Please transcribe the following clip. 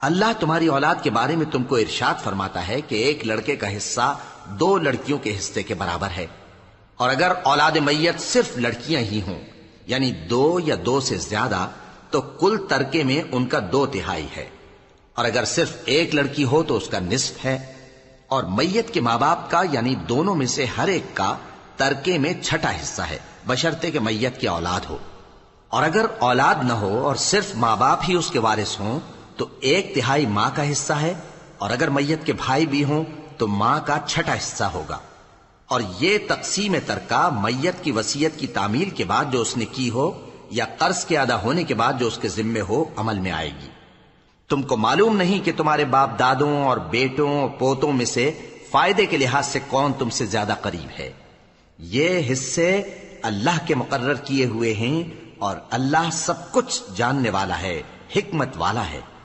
अल्लाह तुम्हारी औलाद के बारे में तुमको इरशाद फरमाता है कि एक लड़के का हिस्सा 2 लड़कियों के हिस्से के बराबर है, और अगर औलाद मैयत सिर्फ लड़कियां ही हों, यानी 2 या 2 से ज्यादा, तो कुल तरके में उनका 2/3 है। और अगर सिर्फ एक लड़की हो तो उसका निस्फ है। और मैयत के माँ बाप का यानी दोनों में से हर एक का तरके में 6ठा हिस्सा है, बशर्ते कि मैयत की औलाद हो। और अगर औलाद न हो और सिर्फ माँ बाप ही उसके वारिस हों तो 1/3 माँ का हिस्सा है, और अगर मैयत के भाई भी हों तो माँ का 6ठा हिस्सा होगा। और ये तकसीम तरका मैयत की वसीयत की तामील के बाद जो उसने की हो या कर्ज के अदा होने के बाद जो उसके जिम्मे हो अमल में आएगी। तुमको मालूम नहीं कि तुम्हारे बाप दादों और बेटों और पोतों में से फायदे के लिहाज से कौन तुमसे ज्यादा करीब है। ये हिस्से अल्लाह के मुकर्रर किए हुए हैं, और अल्लाह सब कुछ जानने वाला है, हिकमत वाला है।